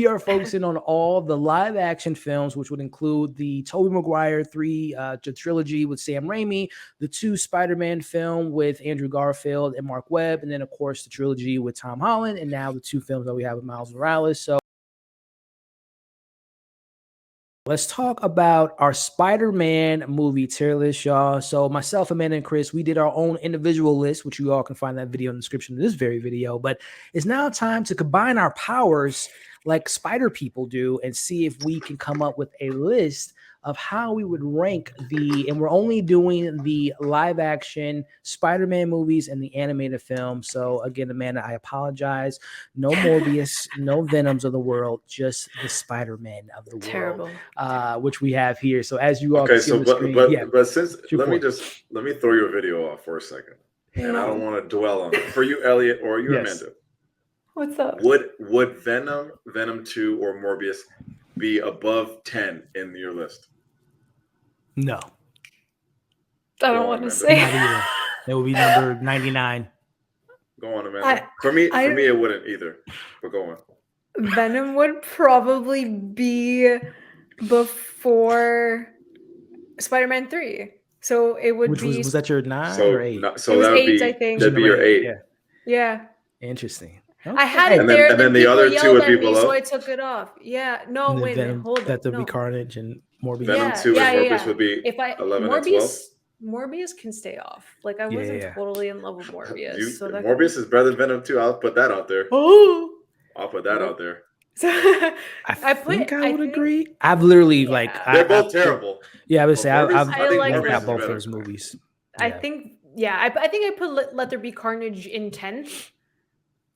we are focusing on all the live action films, which would include the Tobey Maguire trilogy with Sam Raimi, the 2 Spider-Man film with Andrew Garfield and Mark Webb, and then of course the trilogy with Tom Holland, and now the 2 films that we have with Miles Morales. So let's talk about our Spider-Man movie tier list, y'all. So myself, Amanda, and Chris, we did our own individual list, which you all can find that video in the description of this very video. But it's now time to combine our powers like Spider people do and see if we can come up with a list of how we would rank and we're only doing the live action Spider-Man movies and the animated film. So again, Amanda, I apologize. No Morbius, no Venoms of the world, just the Spider-Man of the Terrible. world, which we have here. So as you all can see on the screen, but since let me throw your video off for a second, and I don't want to dwell on it. For you, Elliot, or you, Amanda, what's up? Would Venom 2, or Morbius be above 10 in your list? No. I don't want to say. It would be number 99. Go on, Amanda. For me, it wouldn't either. But go on. Venom would probably be before Spider-Man 3. So it would be. Was that your 9 or 8? So that would 8, be. I think. That'd be your 8. Yeah. Interesting. Okay. I had it there, and then the other 2 would be below. So I took it off. Yeah. No, wait a minute. Hold on. That would be Carnage and Morbius. Venom 2 and Morbius would be 11 and 12. Morbius can stay off. Like, I wasn't totally in love with Morbius. Morbius is better than Venom 2. I'll put that out there. Oh. I'll put that out there. So I think I would agree. I've literally they're both terrible. Yeah, I would say I've got both those movies. I think I put Let There Be Carnage in 10th,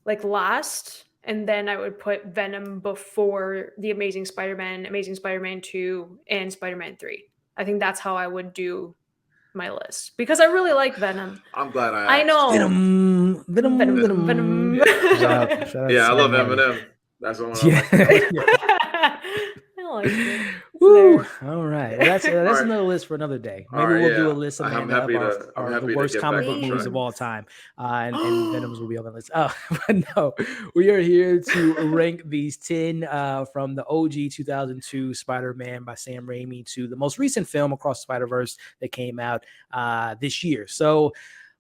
like last, and then I would put Venom before The Amazing Spider-Man, Amazing Spider-Man 2, and Spider-Man 3. I think that's how I would do my list because I really like Venom. I'm glad I know. Venom. Yeah, I love Eminem. That's what I like. I like it. Woo. All right. Well, that's another list for another day. Maybe we'll do a list of the worst comic book movies of all time. And Venoms will be on the list. Oh, but no, we are here to rank these 10 from the OG 2002 Spider-Man by Sam Raimi to the most recent film, Across the Spider-Verse, that came out this year. So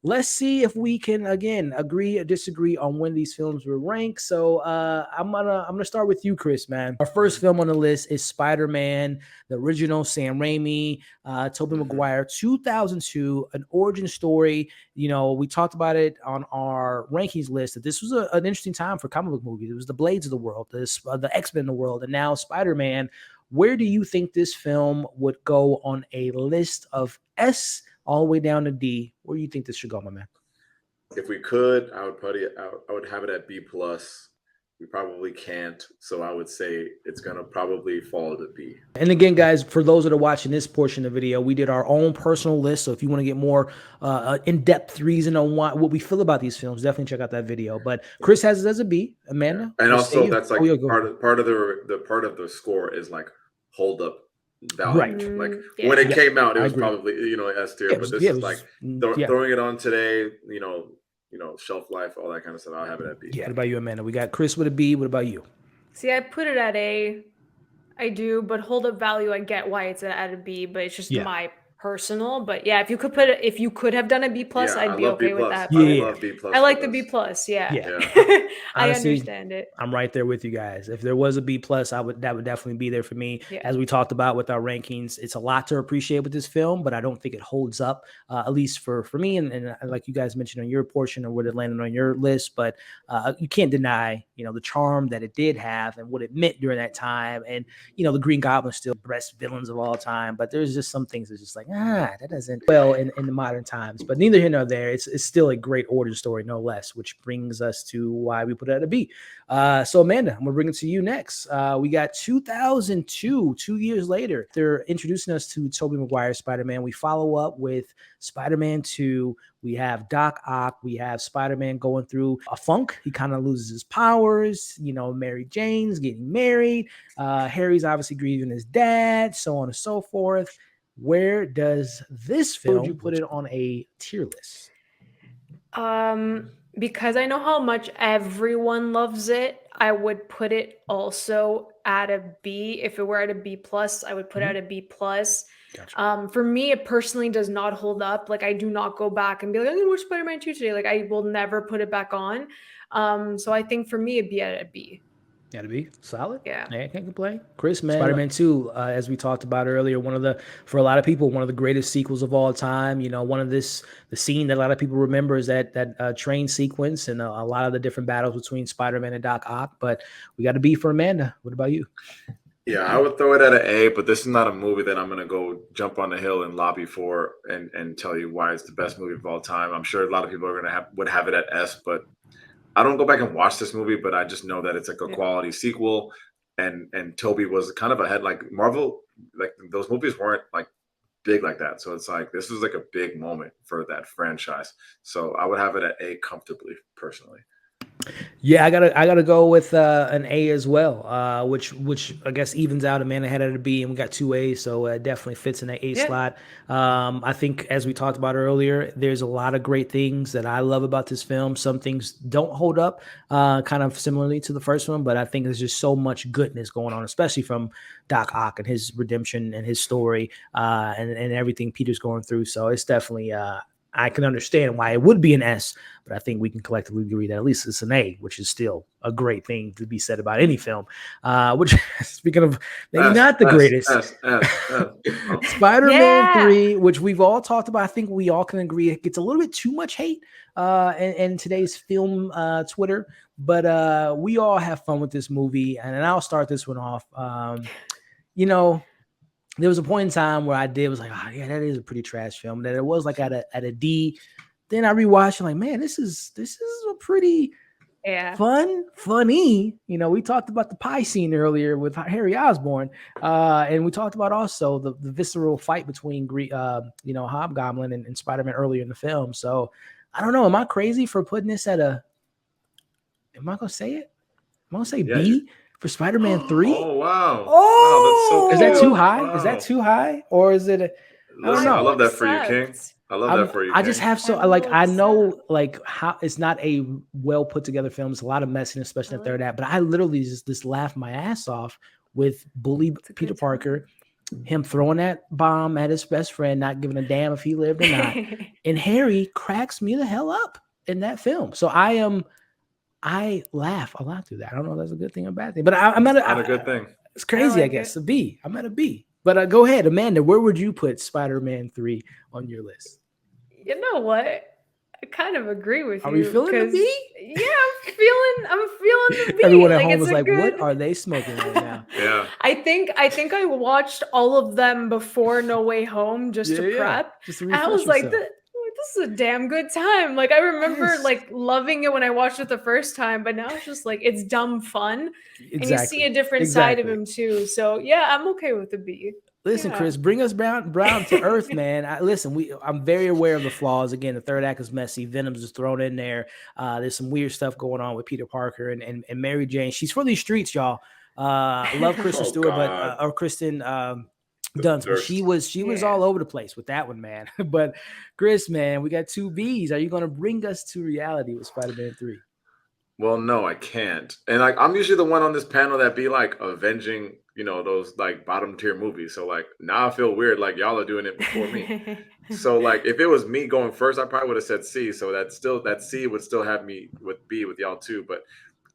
let's see if we can again agree or disagree on when these films were ranked. So I'm gonna start with you, Chris, man. Our first film on the list is Spider-Man, the original Sam Raimi, Tobey Maguire, 2002, an origin story. You know, we talked about it on our rankings list that this was an interesting time for comic book movies. It was the Blades of the world, the X-Men of the world, and now Spider-Man. Where do you think this film would go on a list of S all the way down to D? Where do you think this should go, my man? If we could, I would have it at B+. We probably can't, so I would say it's gonna probably fall to B. And again, guys, for those that are watching this portion of the video, we did our own personal list. So if you want to get more in-depth reason on what we feel about these films, definitely check out that video. But Chris has it as a B. Amanda, and also that's like part of the score is like hold up value. Right. Like when it came out, it was probably S tier, but this is like throwing it on today, shelf life, all that kind of stuff. I'll have it at B. Yeah. What about you, Amanda? We got Chris with a B. What about you? See, I put it at A. I do, but hold up value, I get why it's at a B, but it's just my personal. But yeah, if you could have done a B+, I'd be okay with that. I love B+. I like the B+. Yeah. I Honestly, understand it. I'm right there with you guys. If there was a B+, that would definitely be there for me. Yeah. As we talked about with our rankings, it's a lot to appreciate with this film, but I don't think it holds up, at least for me. And like you guys mentioned on your portion or what it landed on your list, but you can't deny, the charm that it did have and what it meant during that time. And, the Green Goblin still the best villains of all time, but there's just some things that's just like, that doesn't well in the modern times. But neither here nor there. It's still a great origin story, no less, which brings us to why we put it at a B. So Amanda, I'm gonna bring it to you next. We got 2002, 2 years later. They're introducing us to Tobey Maguire Spider-Man. We follow up with Spider-Man 2. We have Doc Ock. We have Spider-Man going through a funk. He kind of loses his powers. Mary Jane's getting married. Harry's obviously grieving his dad, so on and so forth. Where does this film, would you put it on a tier list? Because I know how much everyone loves it, I would put it also at a B. If it were at a B plus, I would put it at a B plus. Gotcha. For me, it personally does not hold up. Like I do not go back and be like, I'm gonna watch Spider-Man 2 today. Like I will never put it back on. So I think for me, it'd be at a B. Gotta be solid. Yeah. I can't complain. Chris, man, Spider-Man 2, as we talked about earlier, for a lot of people, one of the greatest sequels of all time. You know, the scene that a lot of people remember is that train sequence and a lot of the different battles between Spider-Man and Doc Ock. But we got to be for Amanda. What about you? Yeah, I would throw it at an A, but this is not a movie that I'm gonna go jump on the hill and lobby for and tell you why it's the best movie of all time. I'm sure a lot of people would have it at S, but I don't go back and watch this movie, but I just know that it's like a quality sequel, and Toby was kind of ahead. Like Marvel, like those movies weren't like big like that, so it's like this was like a big moment for that franchise. So I would have it at A comfortably, personally. Yeah, I gotta go with an A as well, which I guess evens out. Amanda had it at a B, and we got 2 A's, so it definitely fits in that A slot. I think, as we talked about earlier, there's a lot of great things that I love about this film. Some things don't hold up, kind of similarly to the first one, but I think there's just so much goodness going on, especially from Doc Ock and his redemption and his story, and everything Peter's going through. So it's definitely. I can understand why it would be an S, but I think we can collectively agree that at least it's an A, which is still a great thing to be said about any film. Which, speaking of maybe not the greatest, Spider-Man 3, which we've all talked about, I think we all can agree it gets a little bit too much hate in today's film Twitter, but we all have fun with this movie, and I'll start this one off. There was a point in time where I was like, oh, yeah, that is a pretty trash film. That it was like at a D. Then I rewatched. I'm like, man, this is a pretty funny. We talked about the pie scene earlier with Harry Osborn, and we talked about also the visceral fight between Hobgoblin and Spider-Man earlier in the film. So I don't know. Am I crazy for putting this at a? Am I gonna say it? I'm gonna say B. For Spider-Man 3? Oh, wow. Oh, that's so is that too high? Wow. Is that too high? Or is it? I don't know. I love that for you, King. I love that for you, King. I just have I know how it's not a well put together film. It's a lot of messiness, especially in the third act. But I literally just laughed my ass off with bully Peter Parker, him throwing that bomb at his best friend, not giving a damn if he lived or not. And Harry cracks me the hell up in that film. So I laugh a lot through that. I don't know if that's a good thing or a bad thing, but I'm not a good thing. It's crazy, I guess. A B. I'm at a B. But go ahead, Amanda. Where would you put Spider-Man 3 on your list? You know what? I kind of agree with you. Are we feeling the B? Yeah, I'm feeling the B. Everyone at home was like, what are they smoking right now? Yeah. I think I watched all of them before No Way Home just to prep. Just to and I was like, this is a damn good time. Like I remember like loving it when I watched it the first time, but now it's just like it's dumb fun. Exactly. And you see a different side of him too. So yeah, I'm okay with the B. Listen, Chris, bring us brown to earth, man. I'm very aware of the flaws. Again, the third act is messy. Venom's just thrown in there. There's some weird stuff going on with Peter Parker and Mary Jane. She's for these streets, y'all. I love Kristen Stewart, or Kristen Dunst, but she was all over the place with that one, man. But Chris, man, we got 2 Bs. Are you going to bring us to reality with Spider-Man 3? Well, no, I can't. And I'm usually the one on this panel that be like avenging, those like bottom tier movies. So like now I feel weird like y'all are doing it before me. So like if it was me going first, I probably would have said C. So that C would still have me with B with y'all too. But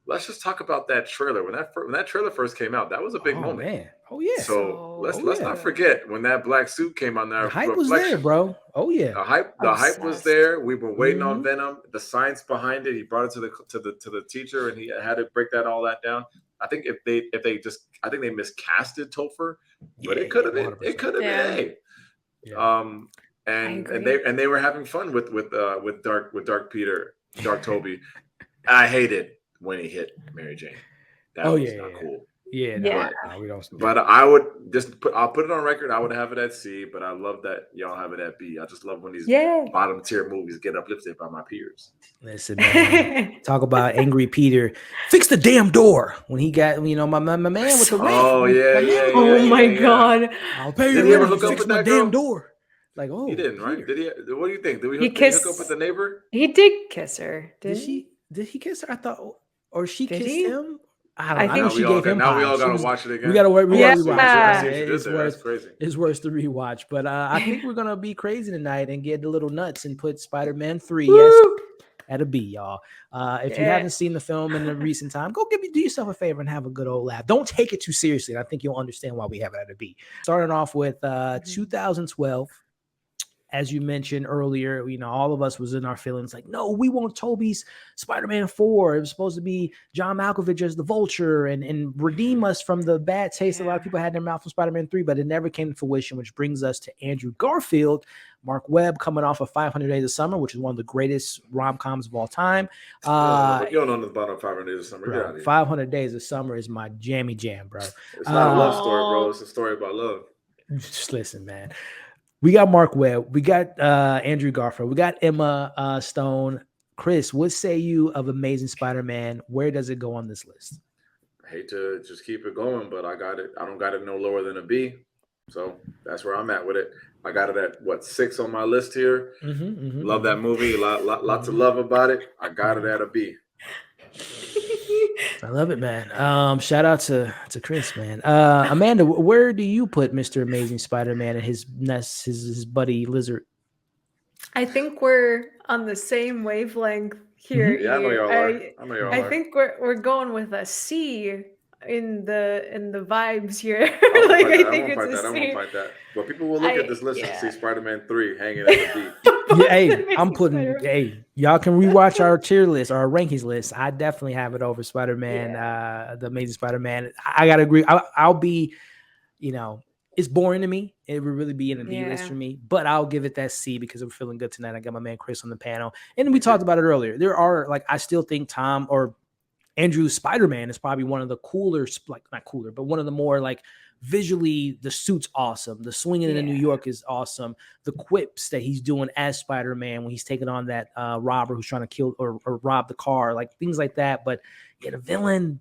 let's just talk about that trailer. When that trailer first came out, that was a big moment. Man. Oh yeah. So let's not forget when that black suit came on there. The hype was there, bro. Oh yeah. The hype was there. We were waiting on Venom. The science behind it. He brought it to the teacher, and he had to break all that down. I think if they miscasted Topher, but it could have been A. Yeah. And they were having fun with Dark Peter, Dark Toby. I hated when he hit Mary Jane. That was not cool. Yeah, no, we don't. But I would I'll put it on record. I would have it at C, but I love that y'all have it at B. I just love when these bottom tier movies get uplifted by my peers. Listen, man, talk about angry Peter. Fix the damn door when he got my man with the ring. Oh yeah. Oh my God. I'll pay you. Did he ever hook up with that damn door? Like, oh, he didn't, right? Did he? What do you think? Did he hook up with the neighbor? He did kiss her. Did he kiss her? I thought, or she kissed him. I don't know. I know think she gave him now we pies. all gotta watch it again. We gotta rewatch. I see what Yeah. you did there. That's crazy. It's worth the rewatch. But I think we're gonna be crazy tonight and get a little nuts and put Spider-Man 3 at a B, y'all. If you haven't seen the film in the recent time, do yourself a favor and have a good old laugh. Don't take it too seriously. And I think you'll understand why we have it at a B. Starting off with 2012. As you mentioned earlier, all of us was in our feelings like, no, we want Tobey's Spider-Man 4. It was supposed to be John Malkovich as the Vulture and redeem us from the bad taste a lot of people had in their mouth from Spider-Man 3, but it never came to fruition, which brings us to Andrew Garfield, Mark Webb coming off of 500 Days of Summer, which is one of the greatest rom-coms of all time. You don't know about 500 Days of Summer. Bro, 500 Days of Summer is my jammy jam, bro. It's not a love story, bro. It's a story about love. Just listen, man. We got Mark Webb. We got Andrew Garfield. We got Emma Stone. Chris, what say you of Amazing Spider-Man? Where does it go on this list? I hate to just keep it going, but I got it. I don't got it no lower than a B. So that's where I'm at with it. I got it at 6 on my list here. Love that movie. Lots of love about it. I got it at a B. I love it, man. Shout out to Chris, man. Amanda, where do you put Mr. Amazing Spider-Man and his buddy Lizard? I think we're on the same wavelength here. Yeah, I know y'all are. I think we're going with a C in the vibes here. I won't fight that. But people will look at this list and see Spider-Man 3 hanging at the B. Y'all can rewatch our tier list, our rankings list. I definitely have it over Spider-Man, the Amazing Spider-Man. I gotta agree. I'll be, it's boring to me. It would really be in a D list for me, but I'll give it that C because I'm feeling good tonight. I got my man Chris on the panel, and we talked about it earlier. There are I still think Tom or Andrew Spider-Man is probably one of the cooler, not cooler, but one of the more visually, the suit's awesome. The swinging in New York is awesome. The quips that he's doing as Spider-Man when he's taking on that robber who's trying to kill or rob the car, things like that. But the villain,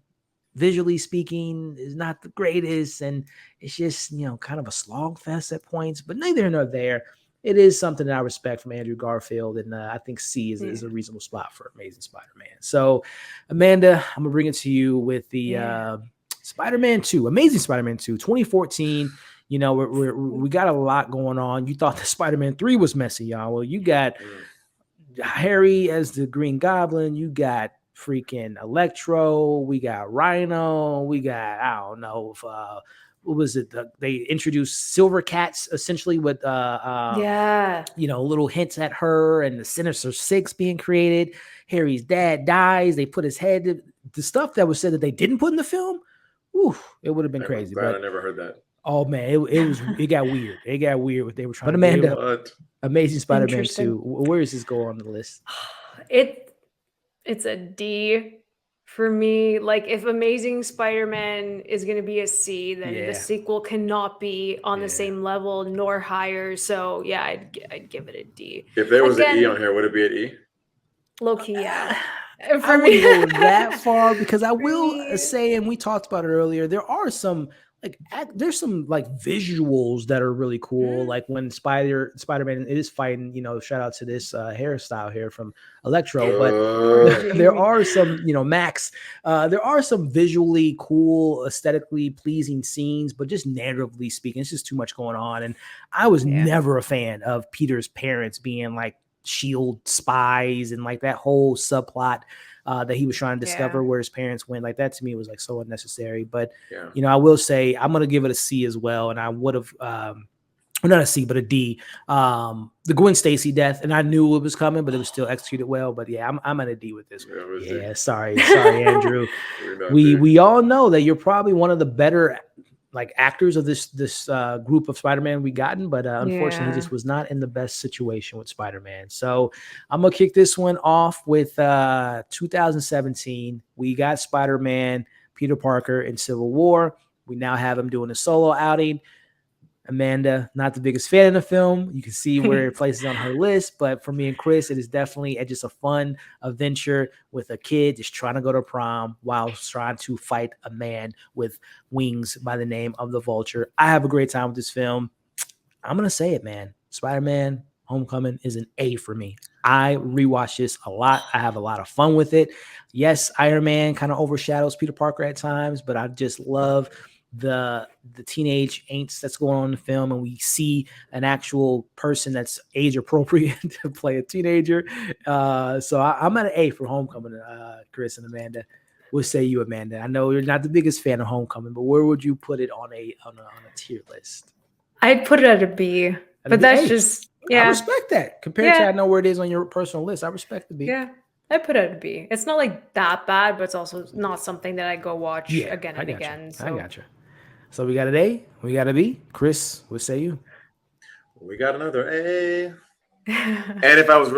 visually speaking, is not the greatest, and it's just kind of a slog fest at points. But neither here nor there. It is something that I respect from Andrew Garfield, and I think C is a reasonable spot for Amazing Spider-Man. So, Amanda, I'm gonna bring it to you with the Spider-Man 2, Amazing Spider-Man 2, 2014. We got a lot going on. You thought the Spider-Man 3 was messy, y'all. Well, you got Harry as the Green Goblin. You got freaking Electro. We got Rhino. We got what was it? They introduced Silver Cats essentially with little hints at her and the Sinister Six being created. Harry's dad dies. They put his head. The stuff that was said that they didn't put in the film. It would have been crazy. But I never heard that. Oh man, it got weird. It got weird what they were trying. But Amanda, Amazing Spider-Man 2. Where does this go on the list? It's a D. For me, if Amazing Spider-Man is going to be a C, then the sequel cannot be on the same level nor higher. So yeah, I'd give it a D. If there was an E on here, would it be an E? Low key, yeah. I wouldn't go that far because I will say, and we talked about it earlier, there are some there's some visuals that are really cool. Like when Spider-Man is fighting, shout out to this hairstyle here from Electro, but there are some, Max, there are some visually cool, aesthetically pleasing scenes, but just narratively speaking, it's just too much going on. And I was never a fan of Peter's parents being SHIELD spies and that whole subplot that he was trying to discover where his parents went. That to me was so unnecessary. But I will say I'm gonna give it a C as well. And I would have not a C, but a D. The Gwen Stacy death, and I knew it was coming, but it was still executed well. But I'm at a D with this one. Yeah, sorry, Andrew. we all know that you're probably one of the better actors of this group of Spider-Man we gotten, but unfortunately he just was not in the best situation with Spider-Man. So I'm gonna kick this one off with 2017. We got Spider-Man Peter Parker in Civil War. We now have him doing a solo outing. Amanda, not the biggest fan of the film. You can see where it places on her list, but for me and Chris, it is definitely just a fun adventure with a kid just trying to go to prom while trying to fight a man with wings by the name of the Vulture. I have a great time with this film. I'm going to say it, man. Spider-Man Homecoming is an A for me. I rewatch this a lot. I have a lot of fun with it. Yes, Iron Man kind of overshadows Peter Parker at times, but I just love the teenage angst that's going on in the film, and we see an actual person that's age appropriate to play a teenager. So I'm at an A for Homecoming. Chris and Amanda, what say you, Amanda? I know you're not the biggest fan of Homecoming, but where would you put it on a tier list? I'd put it at a B, but that's just I respect that compared to I know where it is on your personal list. I respect the B. Yeah. I put it at a B. It's not like that bad, but it's also not something that I go watch again and again. So. I got you. So we got an A, we got a B. Chris, what say you? We got another A. And if I was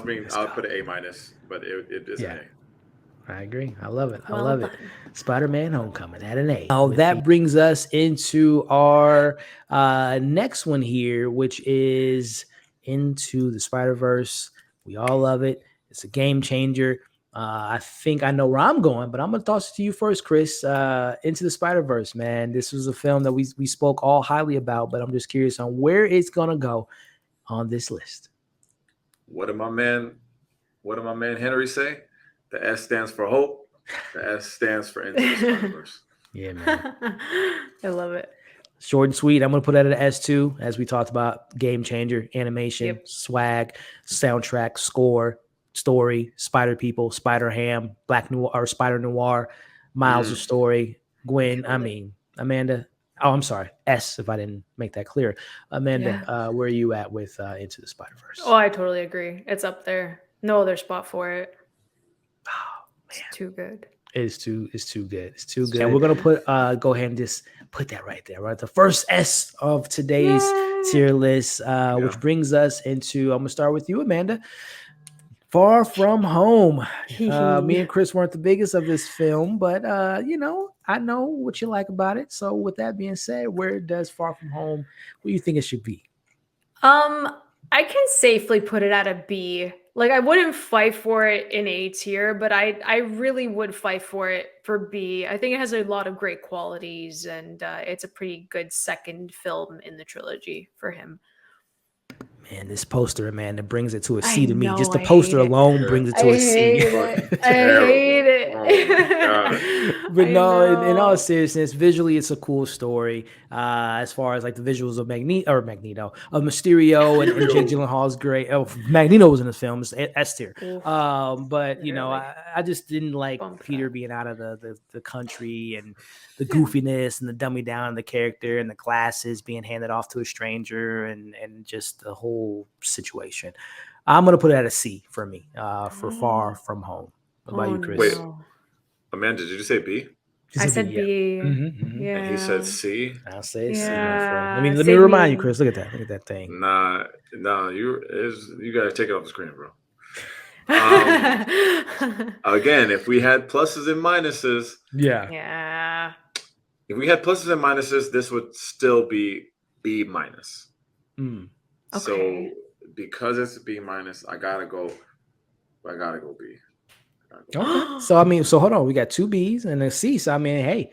being, I'll put an A minus, but it is an A. I agree. I love it. I love it. Spider-Man Homecoming at an A. Now that brings us into our next one here, which is Into the Spider-Verse. We all love it. It's a game changer. I think I know where I'm going, but I'm going to toss it to you first, Chris. Into the Spider-Verse, man. This was a film that we spoke all highly about, but I'm just curious on where it's going to go on this list. What did my man Henry say? The S stands for hope. The S stands for Into the Spider-Verse. Yeah, man. I love it. Short and sweet. I'm going to put that at an S2, as we talked about. Game changer, animation, swag, soundtrack, score, story, Spider People, Spider Ham, Black Noir or Spider Noir, Miles' story, Gwen. I mean, Amanda. Oh, I'm sorry. S, if I didn't make that clear. Amanda, where are you at with Into the Spider-Verse? Oh, I totally agree. It's up there. No other spot for it. Oh, man. It's too good. It's too good. It's too good. And we're gonna go ahead and just put that right there, right? The first S of today's tier list, which brings us into. I'm gonna start with you, Amanda. Far From Home. Me and Chris weren't the biggest of this film, but I know what you like about it. So with that being said, where does Far From Home, what do you think it should be? I can safely put it at a B. Like, I wouldn't fight for it in A tier, but I really would fight for it for B. I think it has a lot of great qualities, and it's a pretty good second film in the trilogy for him. Man, this poster, Amanda, brings it to a C to me. Just the poster alone brings it to a C. I hate it. But no, in all seriousness, visually, it's a cool story. As far as like the visuals of Magneto, of Mysterio and Jake Gyllenhaal is great. Oh, Magneto was in this film. It's S tier. But I just didn't like Peter being out of the country, and the goofiness and the dummy down of the character, and the glasses being handed off to a stranger, and just the whole situation. I'm gonna put it at a C for me, for Far From Home. What about you, Chris? Wait, Amanda, did you say B? I said B. Yeah. And he said C. I'll say C. Let me remind you, Chris. Look at that. Look at that thing. Nah, you gotta take it off the screen, bro. Again, if we had pluses and minuses, if we had pluses and minuses, this would still be B minus. Okay. So because it's a B minus, I gotta go B. Okay. So hold on. We got two B's and a C. So I mean, hey,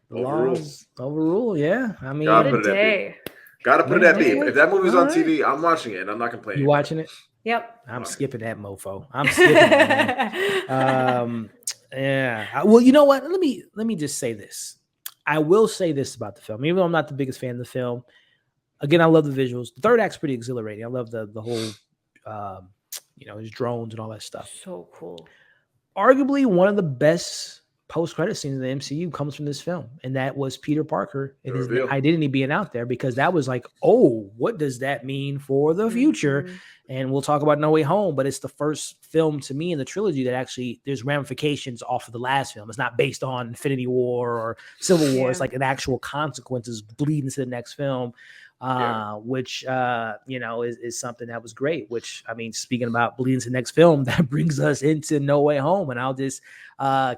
the laws overrule. Yeah. I mean, gotta put it at B. If that movie's on TV, I'm watching it and I'm not complaining. You watching it? Yep. I'm skipping that mofo. I'm skipping it, man. Yeah. Well, you know what? Let me just say this. I will say this about the film, even though I'm not the biggest fan of the film. Again, I love the visuals. The third act's pretty exhilarating. I love the whole, his drones and all that stuff. So cool. Arguably, one of the best post-credit scenes in the MCU comes from this film, and that was Peter Parker and his identity being out there, because that was like, oh, what does that mean for the future? And we'll talk about No Way Home, but it's the first film to me in the trilogy that actually there's ramifications off of the last film. It's not based on Infinity War or Civil War. It's like an actual consequences bleeding to the next film. Which is something that was great. Which, I mean, speaking about bleeding to the next film, that brings us into No Way Home, and I'll just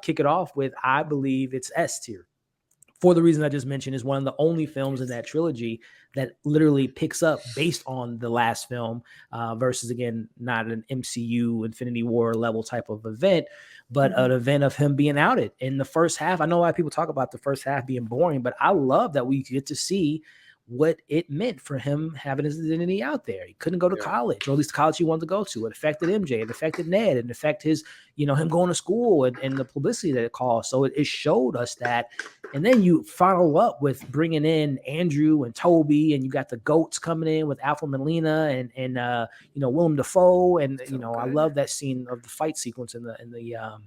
kick it off with, I believe it's S tier. For the reason I just mentioned, is one of the only films in that trilogy that literally picks up based on the last film, versus, again, not an MCU Infinity War level type of event, but an event of him being outed in the first half. I know a lot of people talk about the first half being boring, but I love that we get to see what it meant for him having his identity out there. He couldn't go to college, or at least the college he wanted to go to. It affected MJ, it affected Ned, it affected his, him going to school and the publicity that it caused. So it showed us that. And then you follow up with bringing in Andrew and Toby, and you got the GOATs coming in with Alpha Molina and Willem Dafoe, and I love that scene of the fight sequence in the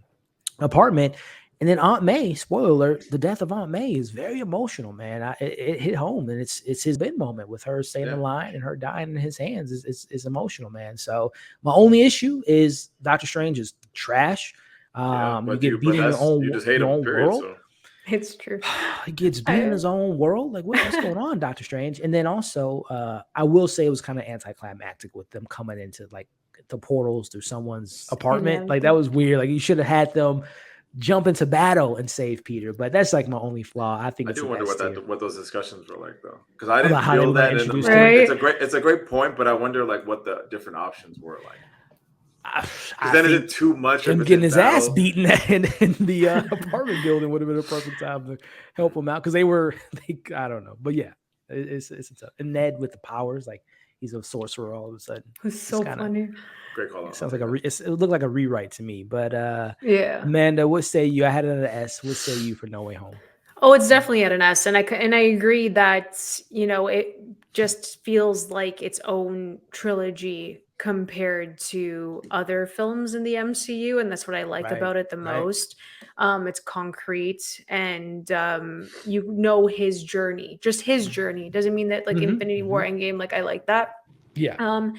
apartment. And then Aunt May, spoiler alert, the death of Aunt May is very emotional, man. It hit home, and it's his big moment with her staying in line and her dying in his hands is emotional, man. So my only issue is Doctor Strange is trash. You get beat in your own world. So. It's true. He gets beat in his own world. Like, what's going on, Doctor Strange? And then also, I will say it was kind of anticlimactic with them coming into like the portals through someone's apartment. Like, that was weird. Like, you should have had them jump into battle and save Peter. But that's like my only flaw. I think I do wonder what those discussions were like, though, because I didn't feel that. It's a great point, but I wonder like what the different options were like. Then is it too much? Him getting his ass beaten in the apartment building would have been a perfect time to help him out, because I don't know, but yeah, it's tough. And Ned with the powers, like he's a sorcerer all of a sudden. It's so funny. Great call. It sounds like it looked like a rewrite to me, but yeah. Amanda, what say you? I had it at an S. What say you for No Way Home? Oh, it's definitely at an S, and I agree that it just feels like its own trilogy compared to other films in the MCU, and that's what I like about it the most. It's concrete, and his journey, just his journey. Doesn't mean that like Infinity War Endgame, like I like that. Yeah.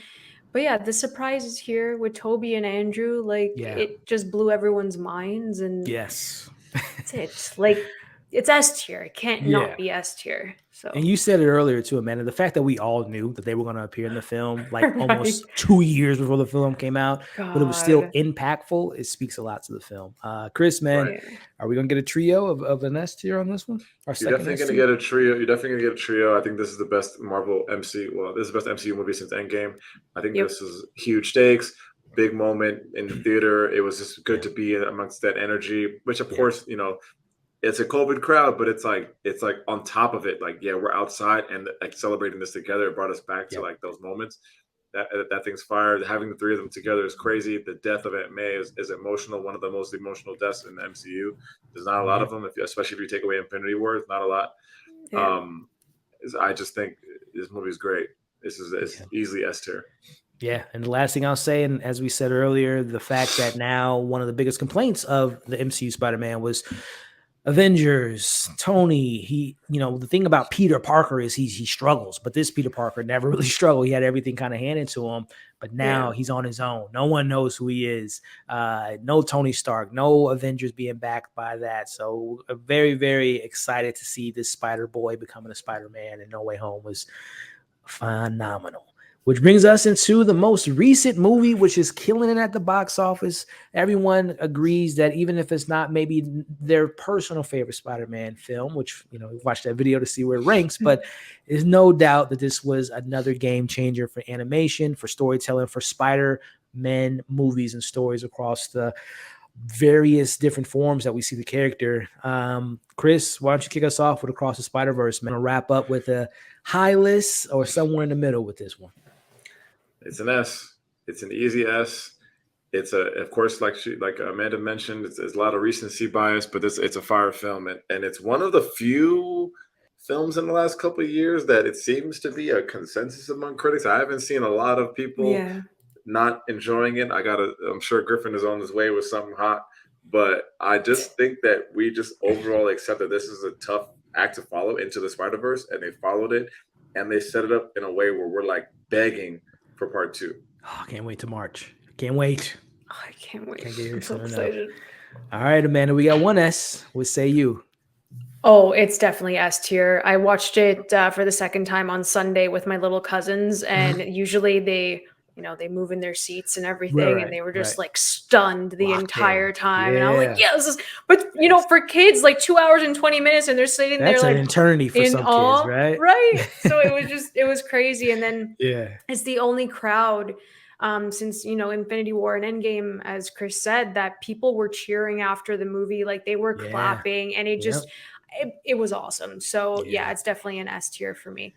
But yeah, the surprise is here with Toby and Andrew. Like it just blew everyone's minds, and yes, that's it. Like it's S tier. It can't not be S tier. So. And you said it earlier too, Amanda. The fact that we all knew that they were going to appear in the film, like almost 2 years before the film came out, but it was still impactful. It speaks a lot to the film. Chris, man, are we going to get a trio of an S tier on this one? You're definitely going to get a trio. I think this is the best Marvel MCU. Well, this is the best MCU movie since Endgame. I think this is huge stakes, big moment in the theater. It was just good to be amongst that energy, which of course, it's a COVID crowd, but it's like on top of it, like, we're outside and like celebrating this together. It brought us back to like those moments. That thing's fired. Having the three of them together is crazy. The death of Aunt May is emotional. One of the most emotional deaths in the MCU. There's not a lot of them, especially if you take away Infinity War. It's not a lot. I just think this movie is great. It's easily S tier. Yeah, and the last thing I'll say, and as we said earlier, the fact that now one of the biggest complaints of the MCU Spider-Man was Avengers, Tony, the thing about Peter Parker is he struggles, but this Peter Parker never really struggled. He had everything kind of handed to him, but now he's on his own. No one knows who he is. No Tony Stark, no Avengers being backed by that. So very, very excited to see this Spider Boy becoming a Spider-Man, and No Way Home was phenomenal. Which brings us into the most recent movie, which is killing it at the box office. Everyone agrees that even if it's not maybe their personal favorite Spider-Man film, which, we've watched that video to see where it ranks, but there's no doubt that this was another game changer for animation, for storytelling, for Spider-Man movies and stories across the various different forms that we see the character. Chris, why don't you kick us off with Across the Spider-Verse, man? I'll wrap up with a high list or somewhere in the middle with this one. It's an S. It's an easy S. It's of course, like Amanda mentioned, it's a lot of recency bias, but it's a fire film, and it's one of the few films in the last couple of years that it seems to be a consensus among critics. I haven't seen a lot of people not enjoying it. I'm sure Griffin is on his way with something hot, but I just think that we just overall accept that this is a tough act to follow Into the Spider-Verse, and they followed it, and they set it up in a way where we're like begging for part 2. Oh, I can't wait to March. Can't wait. Oh, I can't wait. I'm so excited. All right, Amanda, we got one S. What say you? Oh, it's definitely S tier. I watched it for the second time on Sunday with my little cousins, and usually they move in their seats and everything, and they were just like stunned the entire time. And I'm like, but for kids, like 2 hours and 20 minutes, and they're sitting there like an eternity for some kids, right? Right. So it was crazy. And then it's the only crowd since Infinity War and Endgame, as Chris said, that people were cheering after the movie, like they were clapping, and it just it was awesome. So it's definitely an S tier for me.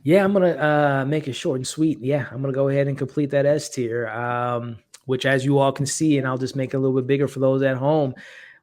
Yeah, I'm gonna make it short and sweet. Yeah, I'm gonna go ahead and complete that S tier, which, as you all can see, and I'll just make it a little bit bigger for those at home.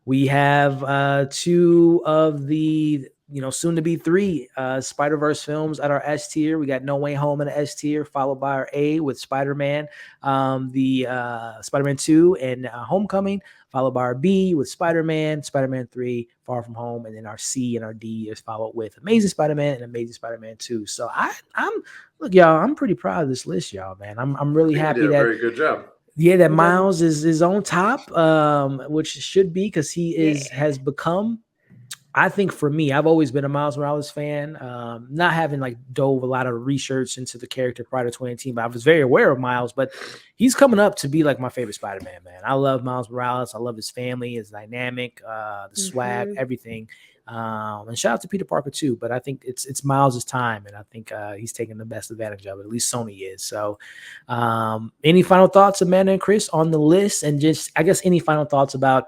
We have two of the soon to be three Spider-Verse films at our S tier. We got No Way Home in the S tier, followed by our A with Spider-Man, the Spider-Man 2 and Homecoming, followed by our B with Spider-Man, Spider-Man 3, Far From Home, and then our C and our D is followed with Amazing Spider-Man and Amazing Spider-Man 2. So I'm look, y'all, I'm pretty proud of this list, y'all, man. I'm really happy you did a that very good job. yeah, that Miles is on top, which should be, because he has become. I think for me, I've always been a Miles Morales fan. Not having like dove a lot of research into the character prior to 2018, but I was very aware of Miles. But he's coming up to be like my favorite Spider-Man, man. I love Miles Morales. I love his family, his dynamic, the swag, everything. And shout out to Peter Parker too. But I think it's Miles' time, and I think he's taking the best advantage of it. At least Sony is. So, any final thoughts, Amanda and Chris, on the list, and just I guess any final thoughts about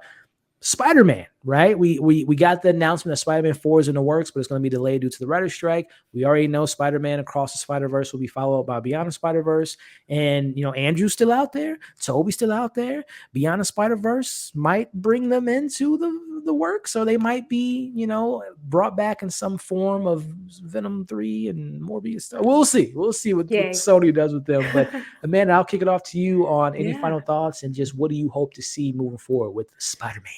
Spider-Man, right? We got the announcement that Spider-Man 4 is in the works, but it's going to be delayed due to the writer's strike. We already know Spider-Man Across the Spider-Verse will be followed by Beyond the Spider-Verse. And, Andrew's still out there. Toby's still out there. Beyond the Spider-Verse might bring them into the work. So they might be, brought back in some form of Venom 3 and Morbius stuff. We'll see. We'll see what Sony does with them. But Amanda, I'll kick it off to you on any final thoughts, and just what do you hope to see moving forward with Spider-Man?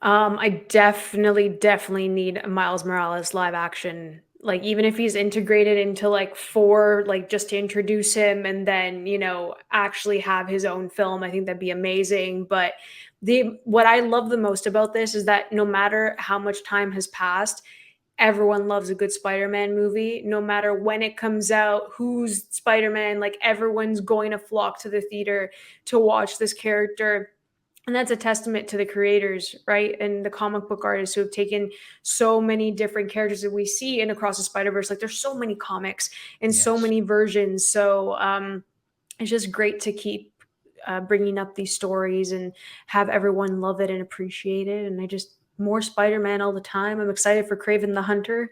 I definitely need a Miles Morales live action. Like, even if he's integrated into like 4, like just to introduce him and then, actually have his own film, I think that'd be amazing. But what I love the most about this is that no matter how much time has passed, everyone loves a good Spider-Man movie. No matter when it comes out, who's Spider-Man, like everyone's going to flock to the theater to watch this character. And that's a testament to the creators, right? And the comic book artists who have taken so many different characters that we see in Across the Spider-Verse. Like, there's so many comics and so many versions. So it's just great to keep bringing up these stories and have everyone love it and appreciate it. And more Spider-Man all the time. I'm excited for Kraven the Hunter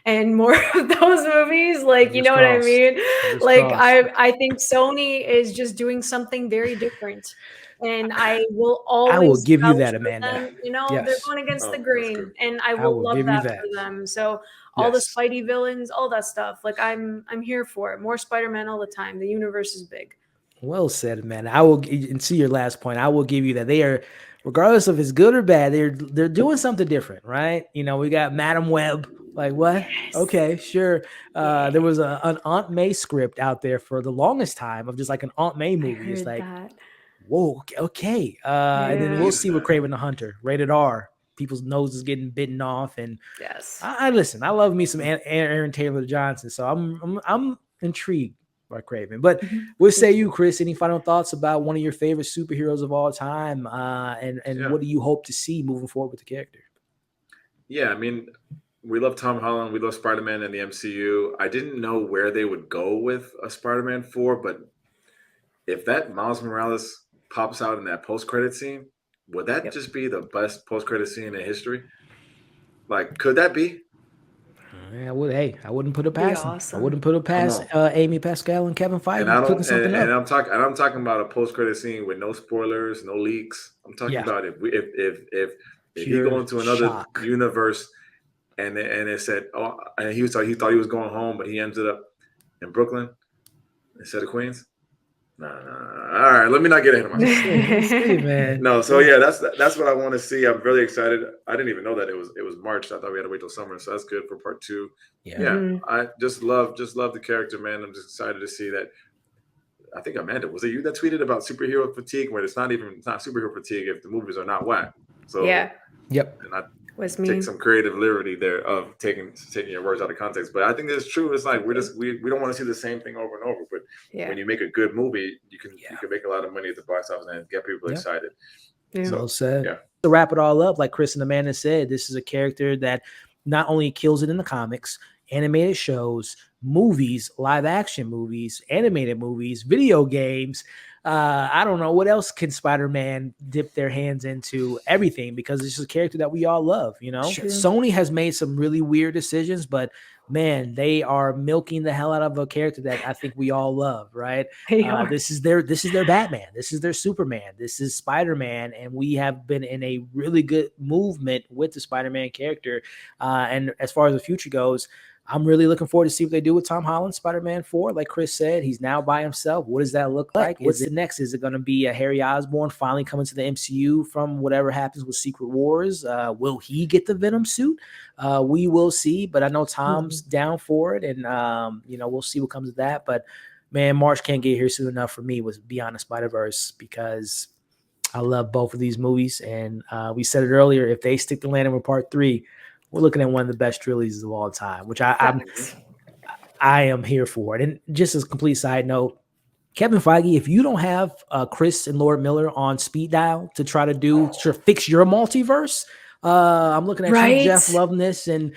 and more of those movies. Like, you know what I mean? Like, I think Sony is just doing something very different. And I will always give you that, Amanda. They're going against the grain, and I will love that for them. So all the Spidey villains, all that stuff, like I'm here for it. More Spider-Man all the time. The universe is big. Well said, Amanda. I will, and to your last point, I will give you that they are, regardless if it's good or bad, they're doing something different, right? We got Madam Web. Like, what? Yes. Okay, sure. There was an Aunt May script out there for the longest time of just like an Aunt May movie. It's like, whoa, okay. And then we'll see with Kraven the Hunter, rated R. People's noses getting bitten off, and I listen. I love me some Aaron Taylor Johnson, so I'm intrigued by Kraven. But what say you, Chris? Any final thoughts about one of your favorite superheroes of all time, and what do you hope to see moving forward with the character? Yeah, I mean, we love Tom Holland. We love Spider-Man in the MCU. I didn't know where they would go with a Spider-Man 4, but if that Miles Morales pops out in that post-credit scene, would that just be the best post-credit scene in history? Like, could that be? I wouldn't put it past them. I wouldn't put it past Amy Pascal and Kevin Feige. And I'm talking about a post-credit scene with no spoilers, no leaks. I'm talking about if he go into another universe, and it said, and he thought he was going home, but he ended up in Brooklyn instead of Queens. No. All right, let me not get ahead of myself. Man. No, so yeah, that's what I want to see. I'm really excited. I didn't even know that it was March. I thought we had to wait till summer, so that's good for part 2. Yeah. I just love the character, man. I'm just excited to see that. I think, Amanda, was it you that tweeted about superhero fatigue, where it's not superhero fatigue if the movies are not whack? So yep. And I take some creative liberty there of taking your words out of context, but I think it's true. It's like we don't want to see the same thing over and over. But when you make a good movie, you can make a lot of money at the box office and get people excited. Well said. To wrap it all up, like Chris and Amanda said, this is a character that not only kills it in the comics, animated shows, movies, live action movies, animated movies, video games. I don't know what else can Spider-Man dip their hands into. Everything, because it's just a character that we all love. Sure. Sony has made some really weird decisions, but man, they are milking the hell out of a character that I think we all love, right? This is their Batman. This is their Superman. This is Spider-Man. And we have been in a really good movement with the Spider-Man character. And as far as the future goes, I'm really looking forward to see what they do with Tom Holland, Spider-Man 4. Like Chris said, he's now by himself. What does that look like? What's it next? Is it going to be a Harry Osborn finally coming to the MCU from whatever happens with Secret Wars? Will he get the Venom suit? We will see, but I know Tom's down for it, and we'll see what comes of that. But man, March can't get here soon enough for me with Beyond the Spider-Verse, because I love both of these movies, and we said it earlier, if they stick the landing with Part 3, we're looking at one of the best trilogies of all time, which I am here for it. And just as a complete side note, Kevin Feige, if you don't have Chris and Lord Miller on speed dial to try to fix your multiverse, I'm looking at you, Jeff Loveness, and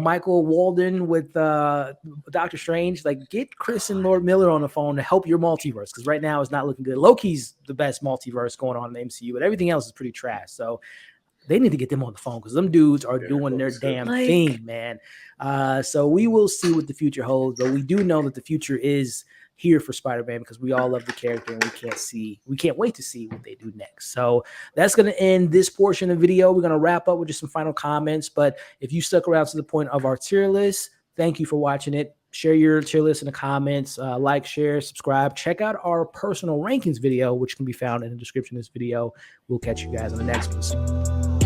Michael Walden with Doctor Strange. Like, get Chris and Lord Miller on the phone to help your multiverse, because right now it's not looking good. Loki's the best multiverse going on in the MCU, but everything else is pretty trash. So they need to get them on the phone, because them dudes are doing their damn thing, man. So we will see what the future holds, but we do know that the future is here for Spider-Man, because we all love the character, and we can't wait to see what they do next. So that's going to end this portion of the video. We're going to wrap up with just some final comments, but if you stuck around to the point of our tier list, thank you for watching it. Share your tier list in the comments, like, share, subscribe. Check out our personal rankings video, which can be found in the description of this video. We'll catch you guys on the next one.